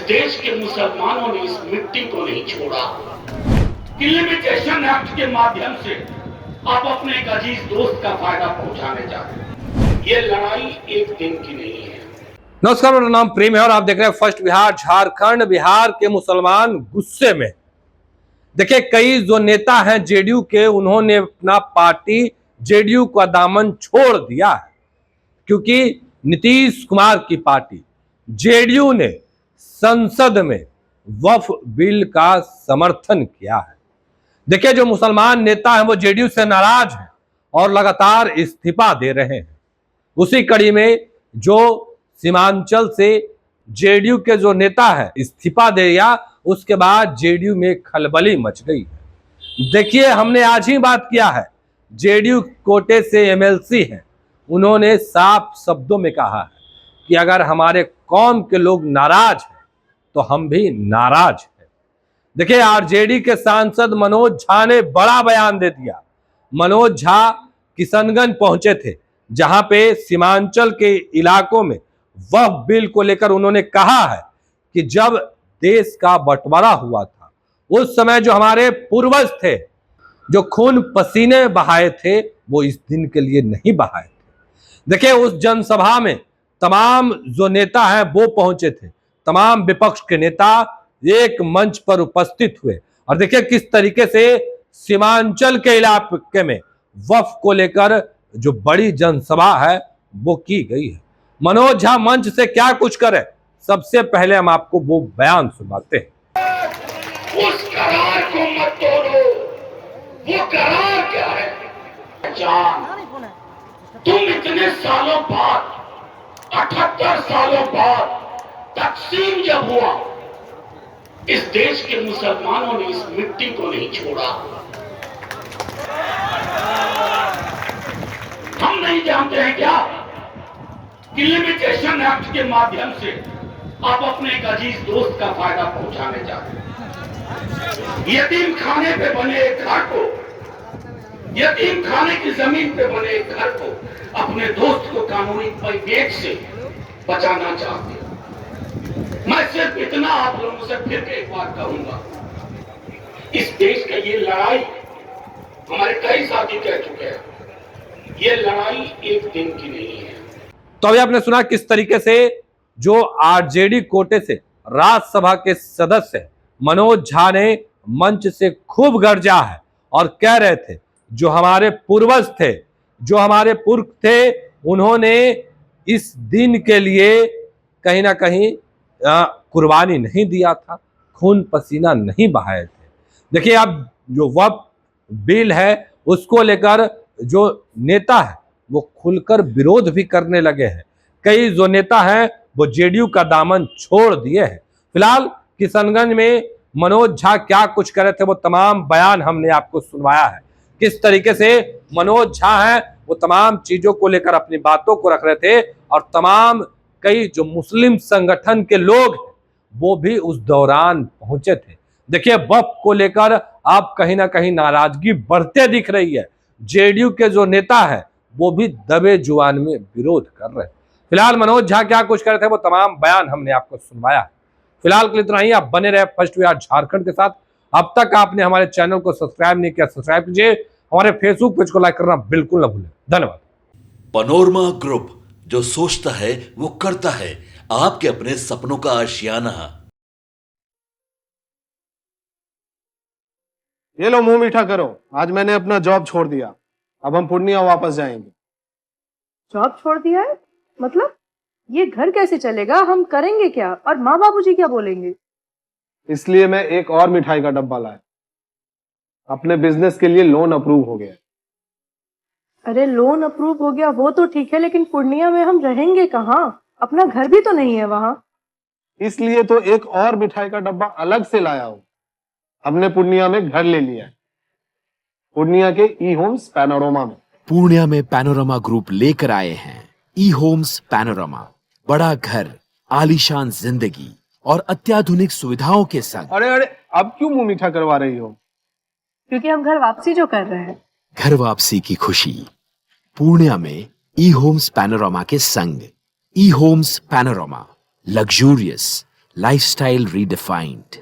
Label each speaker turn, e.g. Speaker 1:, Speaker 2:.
Speaker 1: देश के मुसलमानों ने इस मिट्टी को नहीं छोड़ा कि लिमिटेशन एक्ट के माध्यम से आप अपने एक अजीज दोस्त का फायदा पहुंचाने जाते हैं। ये लड़ाई एक दिन की नहीं है।
Speaker 2: नमस्कार, मेरा नाम प्रेम है और आप देख रहे हैं फर्स्ट बिहार झारखंड। बिहार के मुसलमान गुस्से में। देखिए, कई जो नेता हैं जेडीयू के, उन्होंने अपना पार्टी जेडीयू का दामन छोड़ दिया है, क्योंकि नीतीश कुमार की पार्टी जेडीयू ने संसद में वक्फ बिल का समर्थन किया है। देखिए, जो मुसलमान नेता हैं वो जेडीयू से नाराज हैं और लगातार इस्तीफा दे रहे हैं। उसी कड़ी में जो सीमांचल से जेडीयू के जो नेता है इस्तीफा दे दिया, उसके बाद जेडीयू में खलबली मच गई। देखिए, हमने आज ही बात किया है, जेडीयू कोटे से एमएलसी हैं, उन्होंने साफ शब्दों में कहा है कि अगर हमारे कौम के लोग नाराज हैं तो हम भी नाराज हैं। देखिए, आरजेडी के सांसद मनोज झा ने बड़ा बयान दे दिया। मनोज झा किशनगंज पहुंचे थे, जहां पे सीमांचल के इलाकों में वक्फ बिल को लेकर उन्होंने कहा है कि जब देश का बंटवारा हुआ था, उस समय जो हमारे पूर्वज थे, जो खून पसीने बहाए थे, वो इस दिन के लिए नहीं बहाए थे। देखिए, उस जनसभा में तमाम जो नेता हैं वो पहुंचे थे, तमाम विपक्ष के नेता एक मंच पर उपस्थित हुए और देखिए किस तरीके से सीमांचल के इलाके में वक्फ को लेकर जो बड़ी जनसभा है वो की गई है। मनोज झा मंच से क्या कुछ करे, सबसे पहले हम आपको वो बयान सुनाते हैं।
Speaker 3: उस करार को मत तोड़ो। वो करार क्या है? जान, तुम इतने सालों बाद, 78 सालों बाद तकसीम जब हुआ, इस देश के मुसलमानों ने इस मिट्टी को नहीं छोड़ा। हम नहीं जानते हैं क्या कि लिमिटेशन एक्ट के माध्यम से आप अपने एक अजीज दोस्त का फायदा पहुंचाने जाते हैं। यतीम खाने पे बने एक घर को, यतीम खाने की जमीन पे बने एक घर को अपने दोस्त को कानूनी परिपेक्ष से बचाना चाहते हैं। मैं सिर्फ इतना आप लोगों से फिर एक बात कहूंगा, इस देश का ये लड़ाई हमारे कई साथी कह चुके हैं, ये लड़ाई एक दिन की नहीं है।
Speaker 2: तो अभी आपने सुना किस तरीके से जो आरजेडी कोटे से राज्यसभा के सदस्य मनोज झा ने मंच से खूब गरजा है और कह रहे थे जो हमारे पूर्वज थे, जो हमारे पुरख थे, उन्होंने इस दिन के लिए कहीं ना कहीं कुर्बानी नहीं दिया था, खून पसीना नहीं बहाए थे। देखिए, अब जो वक्फ बिल है उसको लेकर जो नेता है वो खुलकर विरोध भी करने लगे हैं। कई जो नेता हैं वो जेडीयू का दामन छोड़ दिए हैं। फिलहाल किशनगंज में मनोज झा क्या कुछ कर रहे थे वो तमाम बयान हमने आपको सुनवाया है। किस तरीके से मनोज झा हैं वो तमाम चीजों को लेकर अपनी बातों को रख रहे थे और तमाम कई जो मुस्लिम संगठन के लोग हैं वो भी उस दौरान पहुंचे थे। देखिए, वक्फ को लेकर आप कहीं ना कहीं नाराजगी बढ़ते दिख रही है। जेडीयू के जो नेता है वो भी दबे जुबान में विरोध कर रहे हैं। फिलहाल मनोज झा क्या कुछ कर रहे थे वो तमाम बयान हमने आपको सुनवाया है। फिलहाल के लिए इतना ही। आप बने रहे फर्स्ट बिहार झारखंड के साथ। अब तक आपने हमारे चैनल को सब्सक्राइब नहीं किया, सब्सक्राइब कीजिए। हमारे फेसबुक पेज को लाइक करना बिल्कुल ना भूलें। धन्यवाद।
Speaker 4: पनोरमा ग्रुप, जो सोचता है वो करता है। आपके अपने सपनों का आशियाना।
Speaker 5: ये लो, मुंह मीठा करो। आज मैंने अपना जॉब छोड़ दिया, अब हम पूर्णिया वापस जाएंगे।
Speaker 6: जॉब छोड़ दिया है? मतलब ये घर कैसे चलेगा? हम करेंगे क्या? और माँ बाबूजी क्या बोलेंगे?
Speaker 5: इसलिए मैं एक और मिठाई का डब्बा लाया। अपने बिजनेस के लिए लोन अप्रूव हो गया।
Speaker 6: अरे, लोन अप्रूव हो गया वो तो ठीक है, लेकिन पूर्णिया में हम रहेंगे कहाँ? अपना घर भी तो नहीं है वहां।
Speaker 5: इसलिए तो एक और मिठाई का डब्बा अलग से लाया हूं। हमने पूर्णिया में घर ले लिया है, पूर्णिया के ई होम्स पैनोरमा में।
Speaker 7: पूर्णिया में पैनोरमा ग्रुप लेकर आए हैं ई होम्स पैनोरमा। बड़ा घर, आलीशान जिंदगी और अत्याधुनिक सुविधाओं के संग।
Speaker 5: अरे अरे, अब क्यों मुंह मीठा करवा रही हो?
Speaker 6: क्योंकि हम घर वापसी जो कर रहे हैं।
Speaker 7: घर वापसी की खुशी पूर्णिया में ई होम्स पैनोरमा के संग। E homes panorama, luxurious, lifestyle redefined.